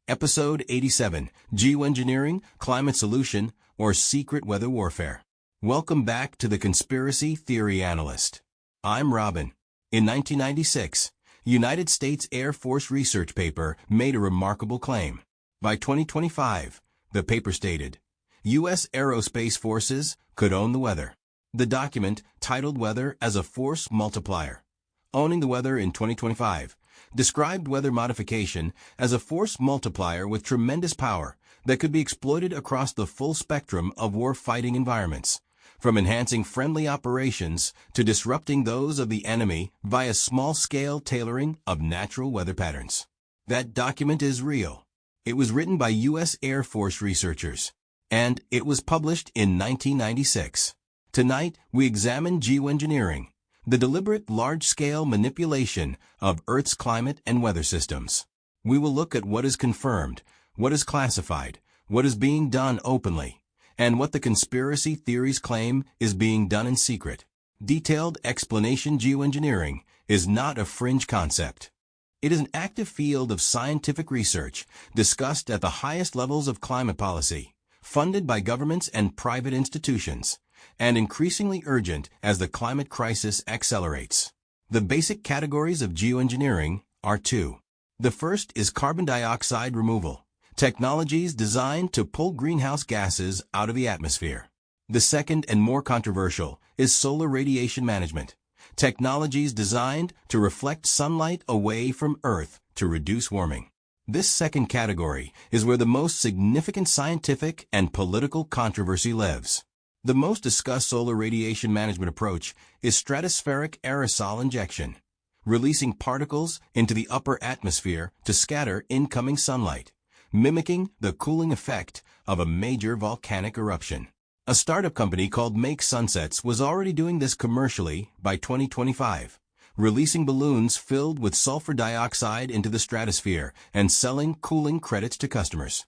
Episode 87, Geoengineering, Climate Solution, or Secret Weather Warfare. Welcome back to the Conspiracy Theory Analyst. I'm Robin. In 1996, United States Air Force research paper made a remarkable claim. By 2025, the paper stated, U.S. aerospace forces could own the weather. The document, titled Weather as a Force Multiplier, Owning the Weather in 2025, described weather modification as a force multiplier with tremendous power that could be exploited across the full spectrum of war-fighting environments, from enhancing friendly operations to disrupting those of the enemy via small-scale tailoring of natural weather patterns. That document is real. It was written by U.S. Air Force researchers, and it was published in 1996. Tonight, we examine geoengineering, the deliberate large-scale manipulation of Earth's climate and weather systems. We will look at what is confirmed, what is classified, what is being done openly, and what the conspiracy theories claim is being done in secret. Detailed explanation: geoengineering is not a fringe concept. It is an active field of scientific research discussed at the highest levels of climate policy, funded by governments and private institutions, and increasingly urgent as the climate crisis accelerates. The basic categories of geoengineering are two. The first is carbon dioxide removal, technologies designed to pull greenhouse gases out of the atmosphere. The second and more controversial is solar radiation management, technologies designed to reflect sunlight away from Earth to reduce warming. This second category is where the most significant scientific and political controversy lives. The most discussed solar radiation management approach is stratospheric aerosol injection, releasing particles into the upper atmosphere to scatter incoming sunlight, mimicking the cooling effect of a major volcanic eruption. A startup company called Make Sunsets was already doing this commercially by 2025, releasing balloons filled with sulfur dioxide into the stratosphere and selling cooling credits to customers.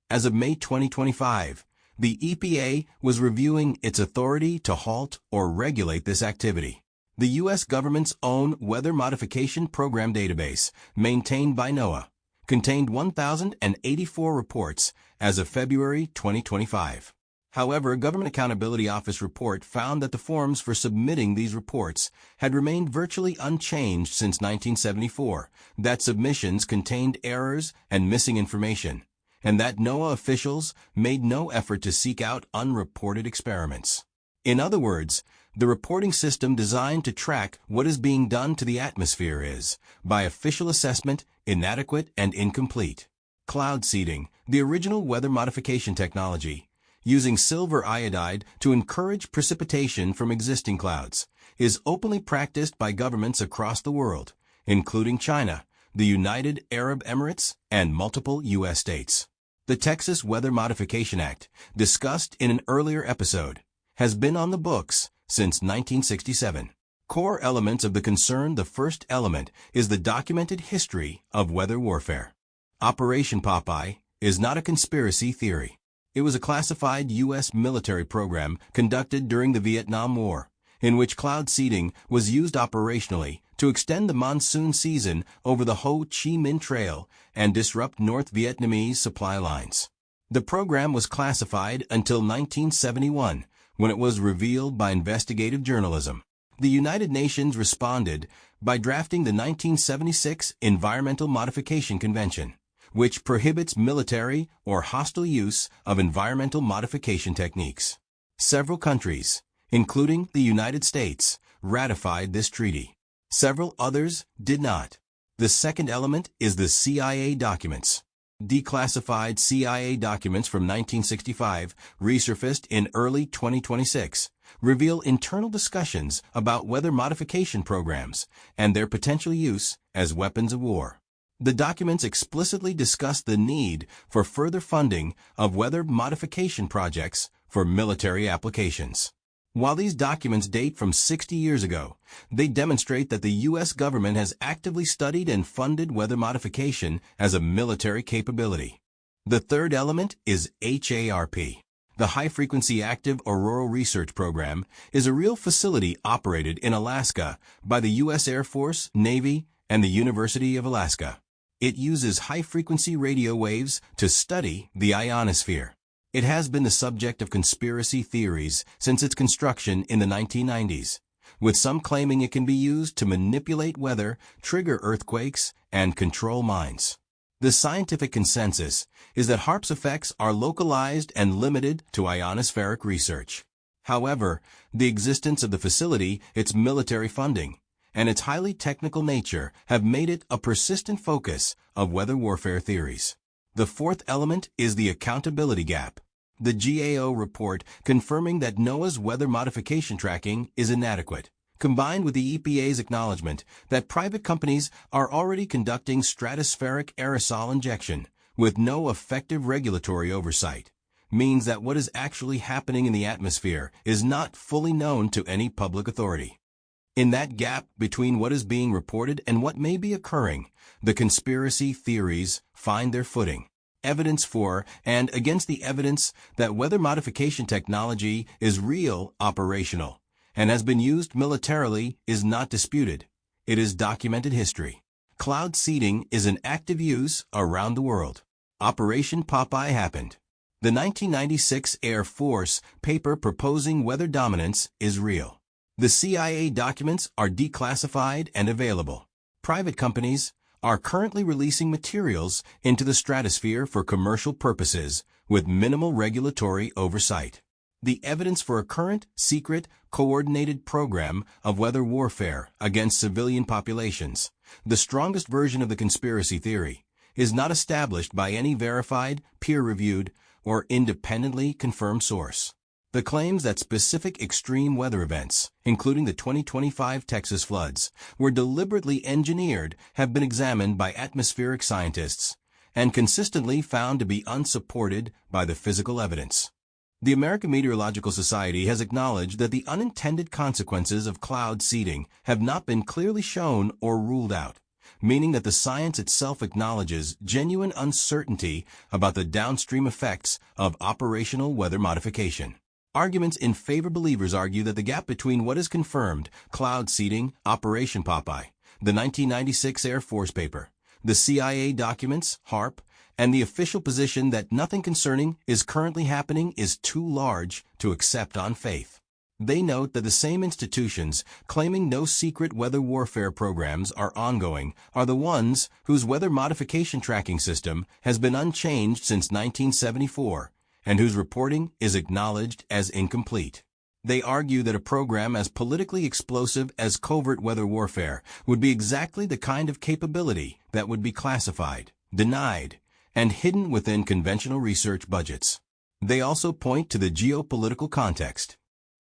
As of May 2025, the EPA was reviewing its authority to halt or regulate this activity. The U.S. government's own Weather Modification Program database, maintained by NOAA, contained 1,084 reports as of February 2025. However, a Government Accountability Office report found that the forms for submitting these reports had remained virtually unchanged since 1974, that submissions contained errors and missing information, and that NOAA officials made no effort to seek out unreported experiments. In other words, the reporting system designed to track what is being done to the atmosphere is, by official assessment, inadequate and incomplete. Cloud seeding, the original weather modification technology, using silver iodide to encourage precipitation from existing clouds, is openly practiced by governments across the world, including China, the United Arab Emirates, and multiple U.S. states. The Texas Weather Modification Act, discussed in an earlier episode, has been on the books since 1967. Core elements of the concern: the first element is the documented history of weather warfare. Operation Popeye is not a conspiracy theory. It was a classified U.S. military program conducted during the Vietnam War, in which cloud seeding was used operationally to extend the monsoon season over the Ho Chi Minh Trail and disrupt North Vietnamese supply lines. The program was classified until 1971, when it was revealed by investigative journalism. The United Nations responded by drafting the 1976 Environmental Modification Convention, which prohibits military or hostile use of environmental modification techniques. Several countries, including the United States, ratified this treaty. Several others did not. The second element is the CIA documents. Declassified CIA documents from 1965, resurfaced in early 2026, reveal internal discussions about weather modification programs and their potential use as weapons of war. The documents explicitly discuss the need for further funding of weather modification projects for military applications. While these documents date from 60 years ago, they demonstrate that the U.S. government has actively studied and funded weather modification as a military capability. The third element is HARP. The High Frequency Active Auroral Research Program is a real facility operated in Alaska by the U.S. Air Force, Navy, and the University of Alaska. It uses high-frequency radio waves to study the ionosphere. It has been the subject of conspiracy theories since its construction in the 1990s, with some claiming it can be used to manipulate weather, trigger earthquakes, and control minds. The scientific consensus is that HAARP's effects are localized and limited to ionospheric research. However, the existence of the facility, its military funding, and its highly technical nature have made it a persistent focus of weather warfare theories. The fourth element is the accountability gap. The GAO report confirming that NOAA's weather modification tracking is inadequate, combined with the EPA's acknowledgement that private companies are already conducting stratospheric aerosol injection with no effective regulatory oversight, means that what is actually happening in the atmosphere is not fully known to any public authority. In that gap between what is being reported and what may be occurring, the conspiracy theories find their footing. Evidence for and against the evidence that weather modification technology is real, operational, and has been used militarily is not disputed. It is documented history. Cloud seeding is in active use around the world. Operation Popeye happened. The 1996 Air Force paper proposing weather dominance is real. The CIA documents are declassified and available. Private companies are currently releasing materials into the stratosphere for commercial purposes with minimal regulatory oversight. The evidence for a current, secret, coordinated program of weather warfare against civilian populations, the strongest version of the conspiracy theory, is not established by any verified, peer-reviewed, or independently confirmed source. The claims that specific extreme weather events, including the 2025 Texas floods, were deliberately engineered have been examined by atmospheric scientists and consistently found to be unsupported by the physical evidence. The American Meteorological Society has acknowledged that the unintended consequences of cloud seeding have not been clearly shown or ruled out, meaning that the science itself acknowledges genuine uncertainty about the downstream effects of operational weather modification. Arguments in favor believers argue that the gap between what is confirmed, cloud seeding, Operation Popeye, the 1996 Air Force paper, the CIA documents, HAARP, and the official position that nothing concerning is currently happening is too large to accept on faith. They note that the same institutions claiming no secret weather warfare programs are ongoing are the ones whose weather modification tracking system has been unchanged since 1974 and whose reporting is acknowledged as incomplete. They argue that a program as politically explosive as covert weather warfare would be exactly the kind of capability that would be classified, denied, and hidden within conventional research budgets. They also point to the geopolitical context.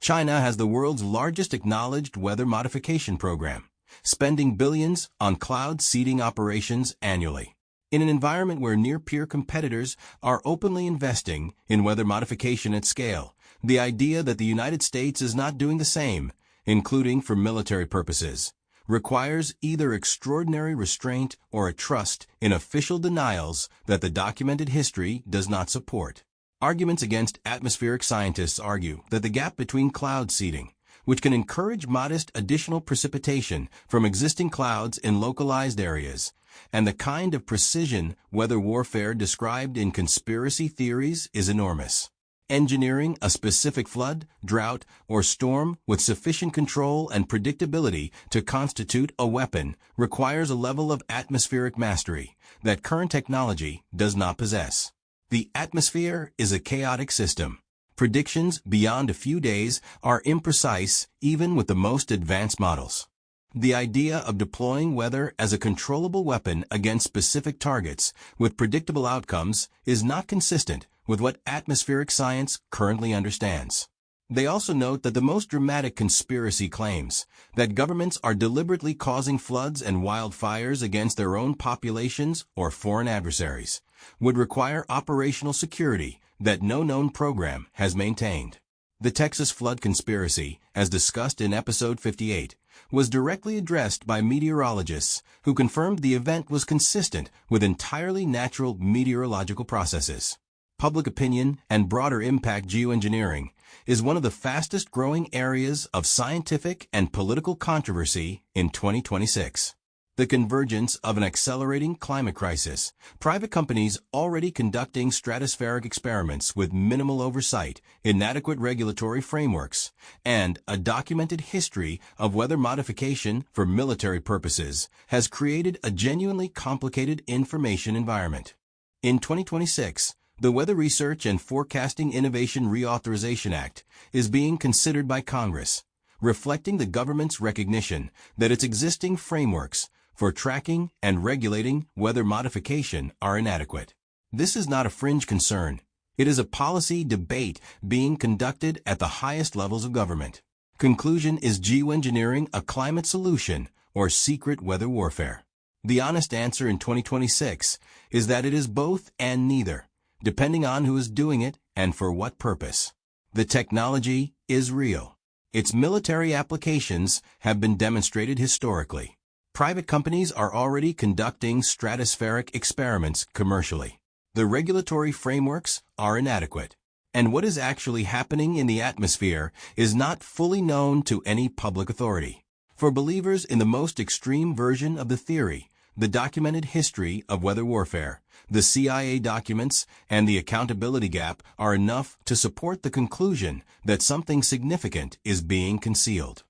China has the world's largest acknowledged weather modification program, spending billions on cloud seeding operations annually. In an environment where near-peer competitors are openly investing in weather modification at scale, the idea that the United States is not doing the same, including for military purposes, requires either extraordinary restraint or a trust in official denials that the documented history does not support. Arguments against atmospheric scientists argue that the gap between cloud seeding, which can encourage modest additional precipitation from existing clouds in localized areas, and the kind of precision weather warfare described in conspiracy theories is enormous. Engineering a specific flood, drought, or storm with sufficient control and predictability to constitute a weapon requires a level of atmospheric mastery that current technology does not possess. The atmosphere is a chaotic system. Predictions beyond a few days are imprecise even with the most advanced models. The idea of deploying weather as a controllable weapon against specific targets with predictable outcomes is not consistent with what atmospheric science currently understands. They also note that the most dramatic conspiracy claims that governments are deliberately causing floods and wildfires against their own populations or foreign adversaries would require operational security that no known program has maintained. The Texas flood conspiracy, as discussed in episode 58, was directly addressed by meteorologists who confirmed the event was consistent with entirely natural meteorological processes. Public opinion and broader impact geoengineering is one of the fastest growing areas of scientific and political controversy in 2026. The convergence of an accelerating climate crisis, private companies already conducting stratospheric experiments with minimal oversight, inadequate regulatory frameworks, and a documented history of weather modification for military purposes has created a genuinely complicated information environment. In 2026, the Weather Research and Forecasting Innovation Reauthorization Act is being considered by Congress, reflecting the government's recognition that its existing frameworks for tracking and regulating weather modification are inadequate. This is not a fringe concern. It is a policy debate being conducted at the highest levels of government. Conclusion: is geoengineering a climate solution or secret weather warfare? The honest answer in 2026 is that it is both and neither, depending on who is doing it and for what purpose. The technology is real. Its military applications have been demonstrated historically. Private companies are already conducting stratospheric experiments commercially. The regulatory frameworks are inadequate, and what is actually happening in the atmosphere is not fully known to any public authority. For believers in the most extreme version of the theory, the documented history of weather warfare, the CIA documents, and the accountability gap are enough to support the conclusion that something significant is being concealed.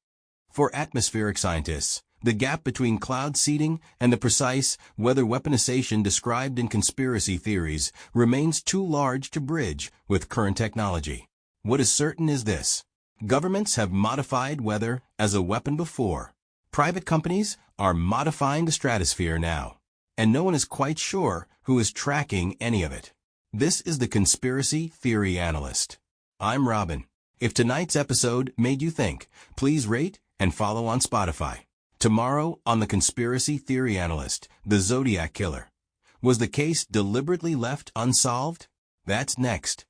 For atmospheric scientists, the gap between cloud seeding and the precise weather weaponization described in conspiracy theories remains too large to bridge with current technology. What is certain is this: governments have modified weather as a weapon before. Private companies are modifying the stratosphere now, and no one is quite sure who is tracking any of it. This is the Conspiracy Theory Analyst. I'm Robin. If tonight's episode made you think, please rate and follow on Spotify. Tomorrow on the Conspiracy Theory Analyst, the Zodiac Killer. Was the case deliberately left unsolved? That's next.